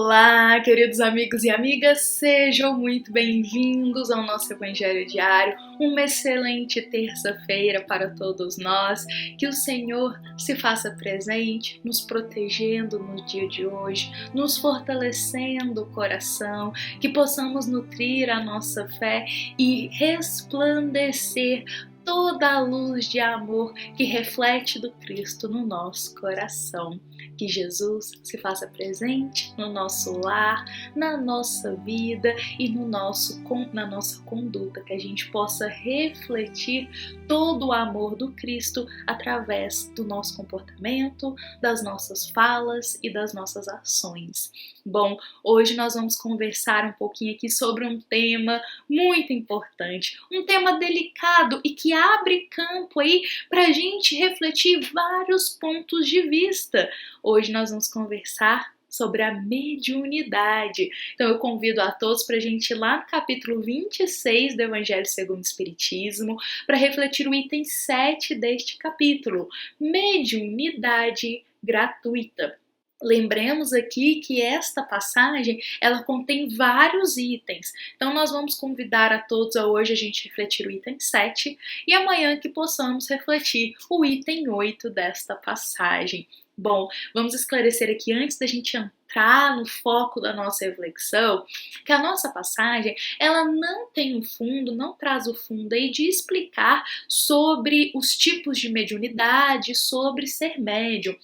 Olá, queridos amigos e amigas, sejam muito bem-vindos ao nosso Evangelho Diário. Uma excelente terça-feira para todos nós. Que o Senhor se faça presente, nos protegendo no dia de hoje, nos fortalecendo o coração, que possamos nutrir a nossa fé e resplandecer toda a luz de amor que reflete do Cristo no nosso coração. Que Jesus se faça presente no nosso lar, na nossa vida e na nossa conduta, que a gente possa refletir todo o amor do Cristo através do nosso comportamento, das nossas falas e das nossas ações. Bom, hoje nós vamos conversar um pouquinho aqui sobre um tema muito importante, um tema delicado e que abre campo aí para a gente refletir vários pontos de vista. Hoje nós vamos conversar sobre a mediunidade. Então eu convido a todos para a gente ir lá no capítulo 26 do Evangelho segundo o Espiritismo para refletir o item 7 deste capítulo, mediunidade gratuita. Lembremos aqui que esta passagem, ela contém vários itens. Então nós vamos convidar a todos a hoje a gente refletir o item 7 e amanhã que possamos refletir o item 8 desta passagem. Bom, vamos esclarecer aqui antes da gente entrar no foco da nossa reflexão, que a nossa passagem, ela não tem o fundo, não traz o fundo aí de explicar sobre os tipos de mediunidade, sobre ser médium.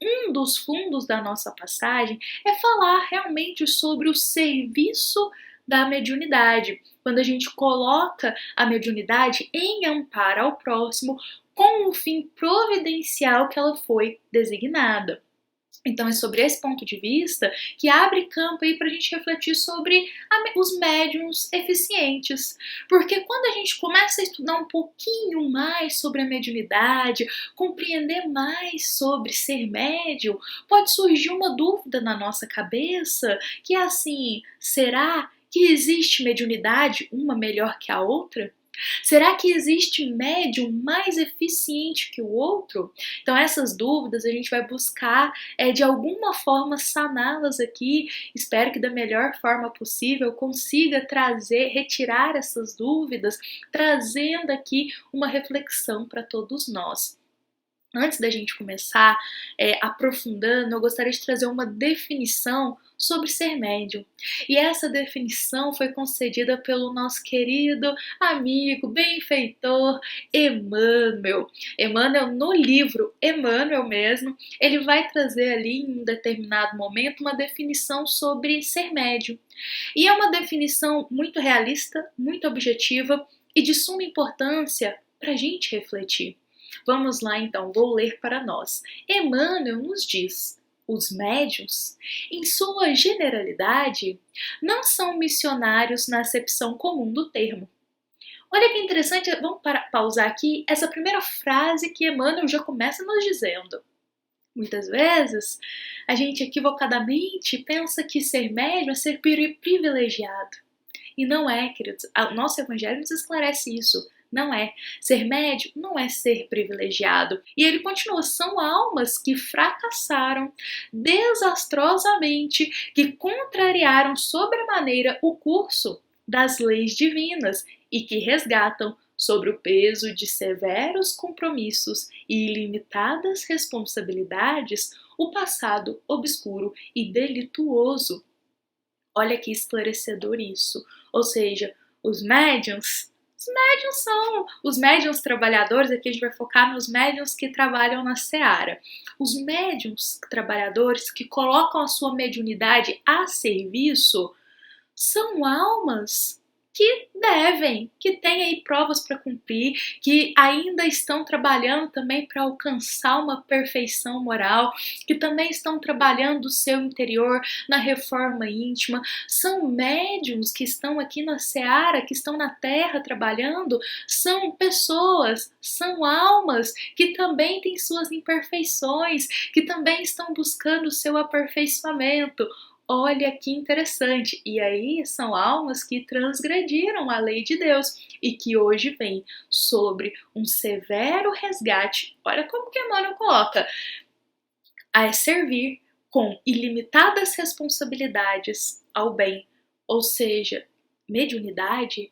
Um dos fundos da nossa passagem é falar realmente sobre o serviço da mediunidade, quando a gente coloca a mediunidade em amparo ao próximo com o fim providencial que ela foi designada. Então é sobre esse ponto de vista que abre campo aí para a gente refletir sobre os médiuns eficientes. Porque quando a gente começa a estudar um pouquinho mais sobre a mediunidade, compreender mais sobre ser médium, pode surgir uma dúvida na nossa cabeça, que é assim, será que existe mediunidade uma melhor que a outra? Será que existe médium mais eficiente que o outro? Então essas dúvidas a gente vai buscar de alguma forma saná-las aqui. Espero que da melhor forma possível consiga retirar essas dúvidas, trazendo aqui uma reflexão para todos nós. Antes da gente começar aprofundando, eu gostaria de trazer uma definição sobre ser médium. E essa definição foi concedida pelo nosso querido amigo, benfeitor Emmanuel. Emmanuel, no livro Emmanuel mesmo, ele vai trazer ali em um determinado momento uma definição sobre ser médium. E é uma definição muito realista, muito objetiva e de suma importância para a gente refletir. Vamos lá então, vou ler para nós. Emmanuel nos diz: os médiuns, em sua generalidade, não são missionários na acepção comum do termo. Olha que interessante, vamos pausar aqui essa primeira frase que Emmanuel já começa nos dizendo. Muitas vezes, a gente equivocadamente pensa que ser médium é ser privilegiado. E não é, queridos. O nosso evangelho nos esclarece isso. Não é. Ser médium não é ser privilegiado. E ele continua, são almas que fracassaram desastrosamente, que contrariaram sobremaneira o curso das leis divinas e que resgatam, sobre o peso de severos compromissos e ilimitadas responsabilidades, o passado obscuro e delituoso. Olha que esclarecedor isso. Ou seja, os médiuns são os médiuns trabalhadores, aqui a gente vai focar nos médiuns que trabalham na seara. Os médiuns trabalhadores que colocam a sua mediunidade a serviço são almas que têm aí provas para cumprir, que ainda estão trabalhando também para alcançar uma perfeição moral, que também estão trabalhando o seu interior na reforma íntima. São médiuns que estão aqui na seara, que estão na terra trabalhando, são pessoas, são almas que também têm suas imperfeições, que também estão buscando o seu aperfeiçoamento. Olha que interessante, e aí são almas que transgrediram a lei de Deus e que hoje vêm sobre um severo resgate. Olha como que Emmanuel coloca, a servir com ilimitadas responsabilidades ao bem, ou seja, mediunidade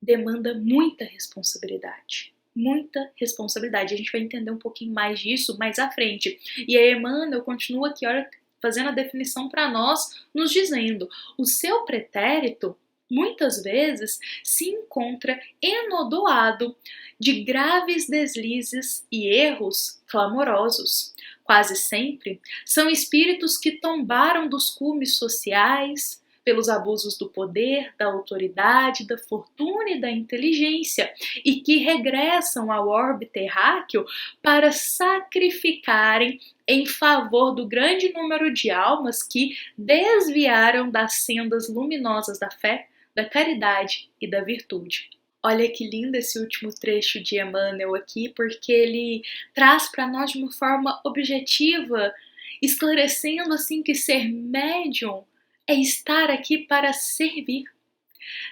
demanda muita responsabilidade. Muita responsabilidade. A gente vai entender um pouquinho mais disso mais à frente. E a Emmanuel continua aqui, olha, fazendo a definição para nós, nos dizendo: o seu pretérito muitas vezes se encontra enodoado de graves deslizes e erros clamorosos. Quase sempre são espíritos que tombaram dos cumes sociais pelos abusos do poder, da autoridade, da fortuna e da inteligência, e que regressam ao orbe terráqueo para sacrificarem em favor do grande número de almas que desviaram das sendas luminosas da fé, da caridade e da virtude. Olha que lindo esse último trecho de Emmanuel aqui, porque ele traz para nós de uma forma objetiva, esclarecendo assim que ser médium é estar aqui para servir.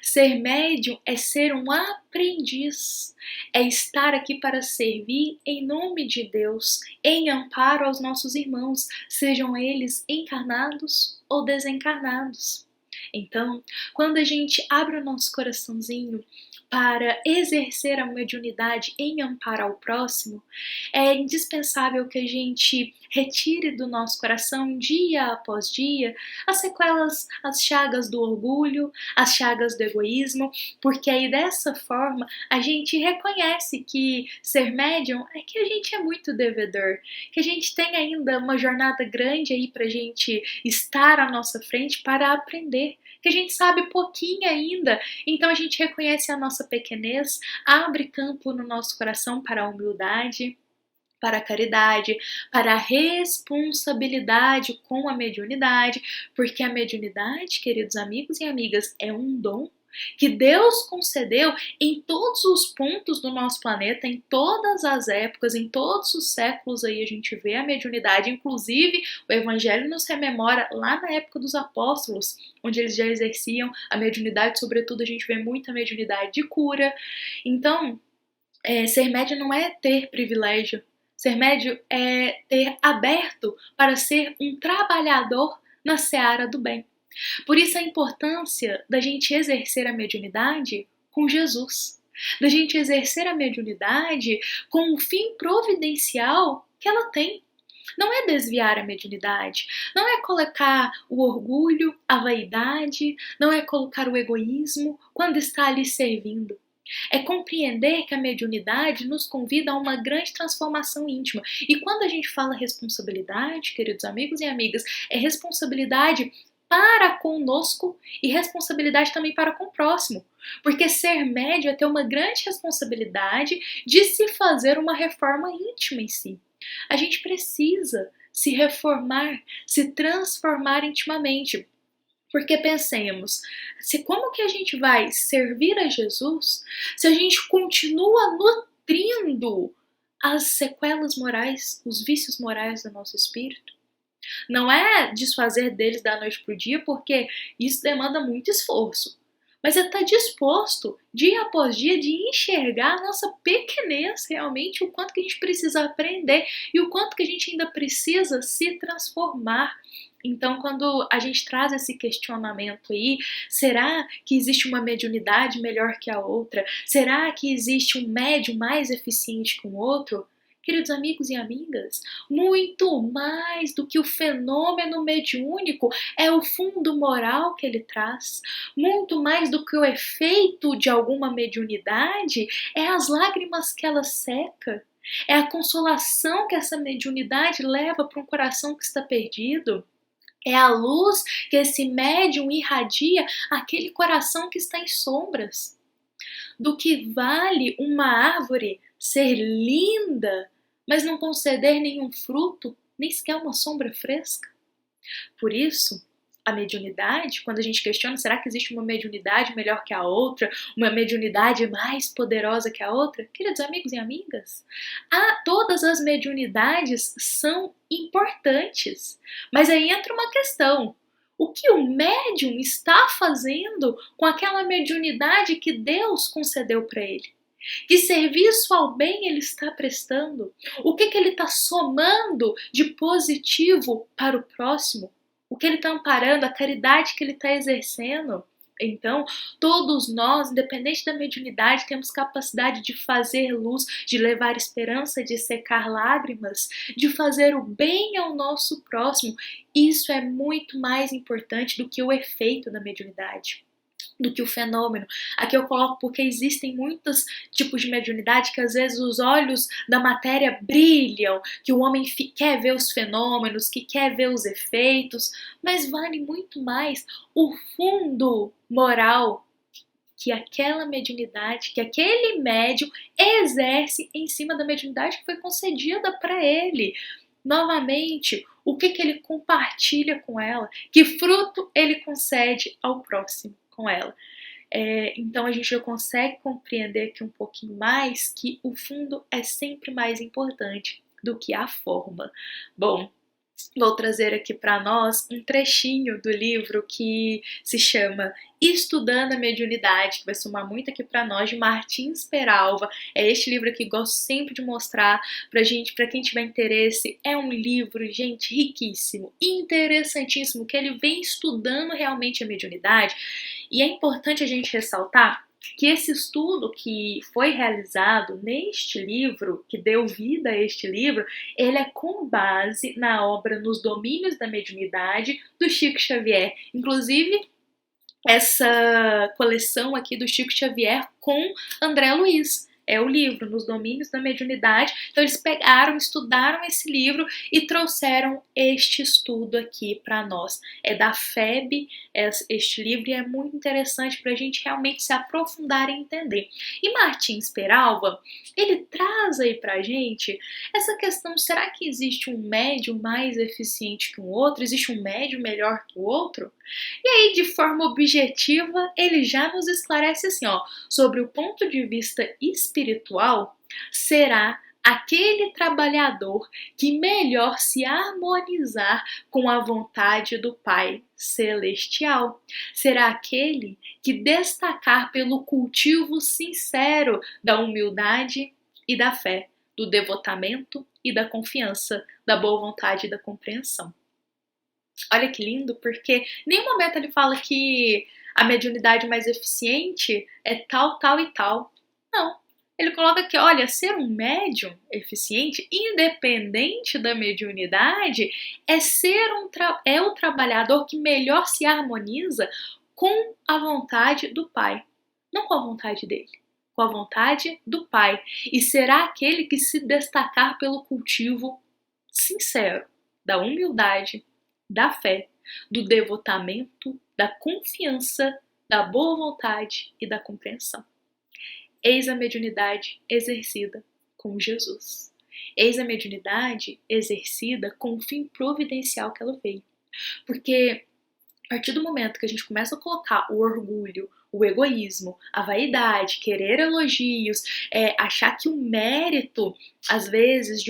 Ser médium é ser um aprendiz, é estar aqui para servir em nome de Deus, em amparo aos nossos irmãos, sejam eles encarnados ou desencarnados. Então, quando a gente abre o nosso coraçãozinho para exercer a mediunidade em amparo ao próximo, é indispensável que a gente retire do nosso coração, dia após dia, as sequelas, as chagas do orgulho, as chagas do egoísmo, porque aí dessa forma a gente reconhece que ser médium é que a gente é muito devedor, que a gente tem ainda uma jornada grande aí pra gente estar à nossa frente para aprender, que a gente sabe pouquinho ainda, então a gente reconhece a nossa pequenez, abre campo no nosso coração para a humildade, para a caridade, para a responsabilidade com a mediunidade, porque a mediunidade, queridos amigos e amigas, é um dom que Deus concedeu em todos os pontos do nosso planeta, em todas as épocas, em todos os séculos aí a gente vê a mediunidade, inclusive o Evangelho nos rememora lá na época dos apóstolos, onde eles já exerciam a mediunidade, sobretudo a gente vê muita mediunidade de cura. Então, ser médium não é ter privilégio, ser médium é ter aberto para ser um trabalhador na seara do bem. Por isso a importância da gente exercer a mediunidade com Jesus, da gente exercer a mediunidade com o fim providencial que ela tem. Não é desviar a mediunidade, não é colocar o orgulho, a vaidade, não é colocar o egoísmo quando está ali servindo. É compreender que a mediunidade nos convida a uma grande transformação íntima. E quando a gente fala responsabilidade, queridos amigos e amigas, é responsabilidade para conosco e responsabilidade também para com o próximo. Porque ser médio é ter uma grande responsabilidade de se fazer uma reforma íntima em si. A gente precisa se reformar, se transformar intimamente. Porque pensemos, como que a gente vai servir a Jesus se a gente continua nutrindo as sequelas morais, os vícios morais do nosso espírito? Não é desfazer deles da noite para o dia, porque isso demanda muito esforço. Mas é estar disposto, dia após dia, de enxergar a nossa pequenez realmente, o quanto que a gente precisa aprender e o quanto que a gente ainda precisa se transformar. Então, quando a gente traz esse questionamento aí, será que existe uma mediunidade melhor que a outra? Será que existe um médium mais eficiente que o outro? Queridos amigos e amigas, muito mais do que o fenômeno mediúnico é o fundo moral que ele traz. Muito mais do que o efeito de alguma mediunidade é as lágrimas que ela seca. É a consolação que essa mediunidade leva para um coração que está perdido. É a luz que esse médium irradia àquele coração que está em sombras. Do que vale uma árvore ser linda, mas não conceder nenhum fruto, nem sequer uma sombra fresca? Por isso, a mediunidade, quando a gente questiona, será que existe uma mediunidade melhor que a outra, uma mediunidade mais poderosa que a outra? Queridos amigos e amigas, todas as mediunidades são importantes, mas aí entra uma questão. O que o médium está fazendo com aquela mediunidade que Deus concedeu para ele? Que serviço ao bem ele está prestando? O que ele está somando de positivo para o próximo? O que ele está amparando, a caridade que ele está exercendo? Então, todos nós, independente da mediunidade, temos capacidade de fazer luz, de levar esperança, de secar lágrimas, de fazer o bem ao nosso próximo. Isso é muito mais importante do que o efeito da mediunidade, do que o fenômeno. Aqui eu coloco porque existem muitos tipos de mediunidade que às vezes os olhos da matéria brilham, que o homem quer ver os fenômenos, que quer ver os efeitos, mas vale muito mais o fundo moral que aquela mediunidade, que aquele médium exerce em cima da mediunidade que foi concedida para ele. Novamente, o que ele compartilha com ela, que fruto ele concede ao próximo com ela. Então a gente já consegue compreender aqui um pouquinho mais que o fundo é sempre mais importante do que a forma. Bom, vou trazer aqui para nós um trechinho do livro que se chama Estudando a Mediunidade, que vai somar muito aqui para nós, de Martins Peralva. É este livro aqui que gosto sempre de mostrar pra gente, para quem tiver interesse. É um livro, gente, riquíssimo, interessantíssimo, que ele vem estudando realmente a mediunidade. E é importante a gente ressaltar que esse estudo que foi realizado neste livro, que deu vida a este livro, ele é com base na obra Nos Domínios da Mediunidade, do Chico Xavier. Inclusive, essa coleção aqui do Chico Xavier com André Luiz. É o livro Nos Domínios da Mediunidade. Então eles pegaram, estudaram esse livro e trouxeram este estudo aqui para nós. É da FEB este livro, e é muito interessante para a gente realmente se aprofundar e entender. E Martins Peralva, ele traz aí para a gente essa questão: será que existe um médium mais eficiente que um outro? Existe um médium melhor que o outro? E aí, de forma objetiva, ele já nos esclarece assim, sobre o ponto de vista espiritual, será aquele trabalhador que melhor se harmonizar com a vontade do Pai Celestial. Será aquele que destacar pelo cultivo sincero da humildade e da fé, do devotamento e da confiança, da boa vontade e da compreensão. Olha que lindo, porque em nenhum momento ele fala que a mediunidade mais eficiente é tal, tal e tal. Não. Ele coloca que, olha, ser um médium eficiente, independente da mediunidade, é o trabalhador que melhor se harmoniza com a vontade do Pai. Não com a vontade dele, com a vontade do Pai. E será aquele que se destacar pelo cultivo sincero da humildade, da fé, do devotamento, da confiança, da boa vontade e da compreensão. Eis a mediunidade exercida com Jesus. Eis a mediunidade exercida com o fim providencial que ela veio. Porque a partir do momento que a gente começa a colocar o orgulho, o egoísmo, a vaidade, querer elogios, achar que o mérito, às vezes,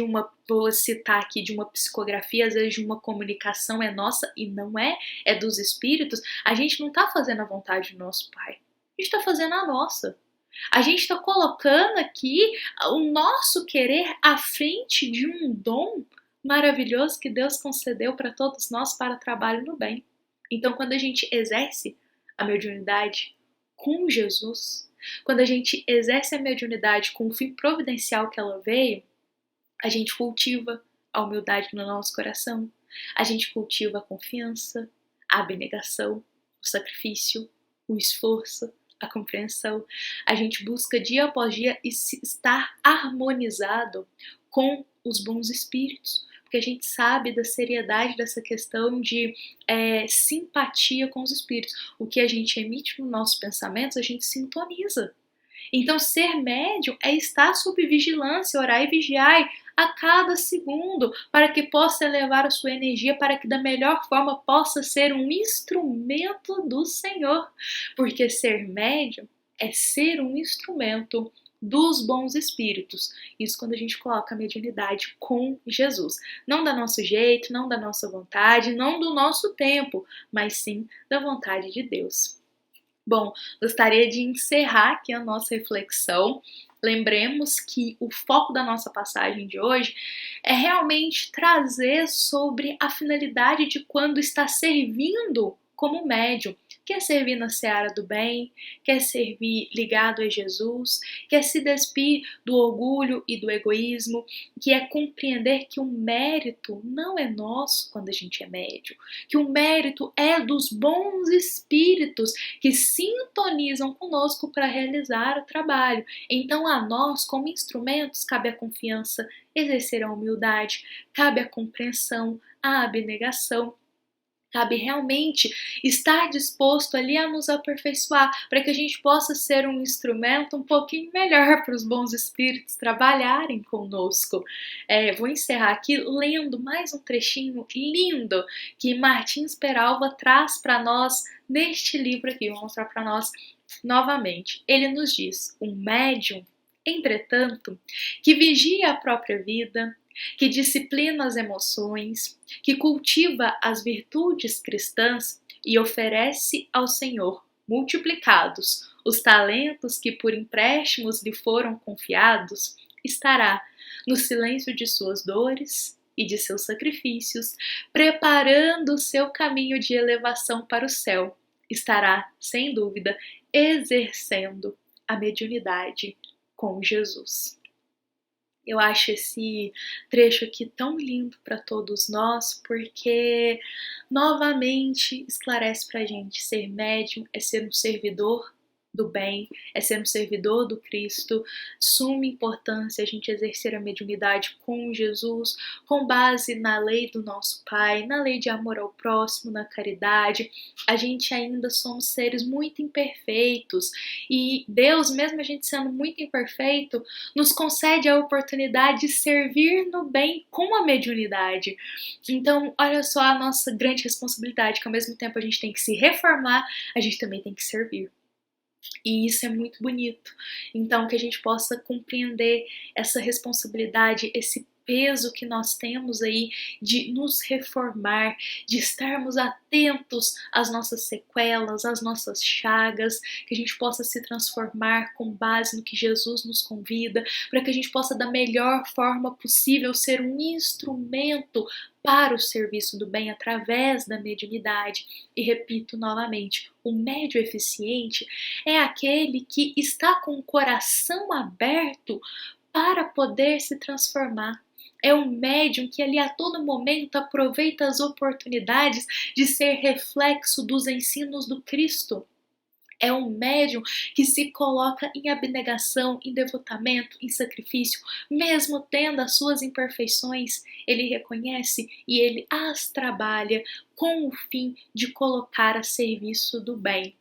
vou citar aqui, de uma psicografia, às vezes de uma comunicação é nossa e não é dos espíritos, a gente não está fazendo a vontade do nosso Pai. A gente está fazendo a nossa. A gente está colocando aqui o nosso querer à frente de um dom maravilhoso que Deus concedeu para todos nós para trabalho no bem. Então, quando a gente exerce a mediunidade com Jesus, quando a gente exerce a mediunidade com o fim providencial que ela veio, a gente cultiva a humildade no nosso coração, a gente cultiva a confiança, a abnegação, o sacrifício, o esforço, a compreensão. A gente busca dia após dia estar harmonizado com os bons espíritos, porque a gente sabe da seriedade dessa questão de simpatia com os espíritos. O que a gente emite nos nossos pensamentos, a gente sintoniza. Então, ser médium é estar sob vigilância, orar e vigiar a cada segundo, para que possa elevar a sua energia, para que da melhor forma possa ser um instrumento do Senhor. Porque ser médium é ser um instrumento dos bons espíritos. Isso quando a gente coloca a mediunidade com Jesus. Não da nosso jeito, não da nossa vontade, não do nosso tempo, mas sim da vontade de Deus. Bom, gostaria de encerrar aqui a nossa reflexão Lembremos que o foco da nossa passagem de hoje é realmente trazer sobre a finalidade de quando está servindo como médium. Quer servir na seara do bem, quer servir ligado a Jesus, quer se despir do orgulho e do egoísmo, que é compreender que o mérito não é nosso quando a gente é médium, que o mérito é dos bons espíritos que sintonizam conosco para realizar o trabalho. Então a nós, como instrumentos, cabe a confiança, exercer a humildade, cabe a compreensão, a abnegação. Cabe realmente estar disposto ali a nos aperfeiçoar, para que a gente possa ser um instrumento um pouquinho melhor para os bons espíritos trabalharem conosco. Vou encerrar aqui lendo mais um trechinho lindo que Martins Peralva traz para nós neste livro aqui. Vou mostrar para nós novamente. Ele nos diz: um médium, entretanto, que vigia a própria vida, que disciplina as emoções, que cultiva as virtudes cristãs e oferece ao Senhor, multiplicados, os talentos que por empréstimos lhe foram confiados, estará no silêncio de suas dores e de seus sacrifícios, preparando o seu caminho de elevação para o céu. Estará, sem dúvida, exercendo a mediunidade com Jesus. Eu acho esse trecho aqui tão lindo para todos nós, porque novamente esclarece para a gente: ser médium é ser um servidor do bem, é ser um servidor do Cristo. Suma importância a gente exercer a mediunidade com Jesus, com base na lei do nosso Pai, na lei de amor ao próximo, na caridade. A gente ainda somos seres muito imperfeitos e Deus, mesmo a gente sendo muito imperfeito, nos concede a oportunidade de servir no bem com a mediunidade. Então, olha só a nossa grande responsabilidade, que ao mesmo tempo a gente tem que se reformar, a gente também tem que servir. E isso é muito bonito. Então, que a gente possa compreender essa responsabilidade, esse peso que nós temos aí de nos reformar, de estarmos atentos às nossas sequelas, às nossas chagas, que a gente possa se transformar com base no que Jesus nos convida, para que a gente possa, da melhor forma possível, ser um instrumento para o serviço do bem através da mediunidade. E repito novamente, o médium eficiente é aquele que está com o coração aberto para poder se transformar. É um médium que ali a todo momento aproveita as oportunidades de ser reflexo dos ensinos do Cristo. É um médium que se coloca em abnegação, em devotamento, em sacrifício, mesmo tendo as suas imperfeições, ele reconhece e ele as trabalha com o fim de colocar a serviço do bem.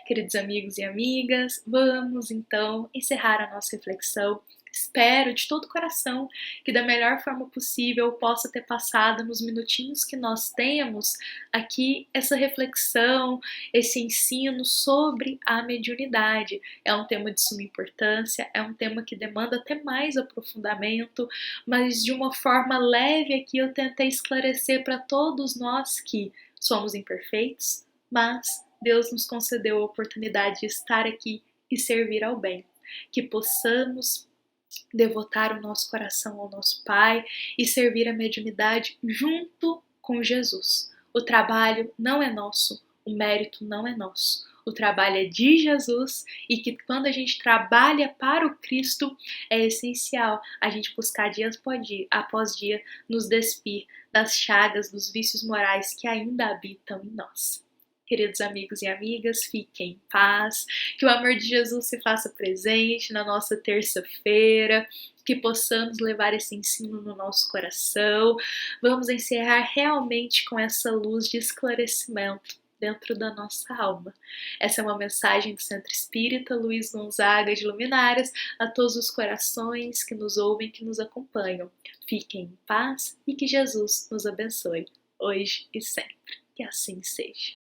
Queridos amigos e amigas, vamos então encerrar a nossa reflexão. Espero de todo o coração que da melhor forma possível eu possa ter passado nos minutinhos que nós temos aqui essa reflexão, esse ensino sobre a mediunidade. É um tema de suma importância, é um tema que demanda até mais aprofundamento, mas de uma forma leve aqui eu tentei esclarecer para todos nós que somos imperfeitos, mas Deus nos concedeu a oportunidade de estar aqui e servir ao bem. Que possamos devotar o nosso coração ao nosso Pai e servir a mediunidade junto com Jesus. O trabalho não é nosso, o mérito não é nosso. O trabalho é de Jesus e que quando a gente trabalha para o Cristo, é essencial a gente buscar dia após dia nos despir das chagas, dos vícios morais que ainda habitam em nós. Queridos amigos e amigas, fiquem em paz, que o amor de Jesus se faça presente na nossa terça-feira, que possamos levar esse ensino no nosso coração. Vamos encerrar realmente com essa luz de esclarecimento dentro da nossa alma. Essa é uma mensagem do Centro Espírita Luiz Gonzaga de Luminárias a todos os corações que nos ouvem, que nos acompanham. Fiquem em paz e que Jesus nos abençoe, hoje e sempre. Que assim seja.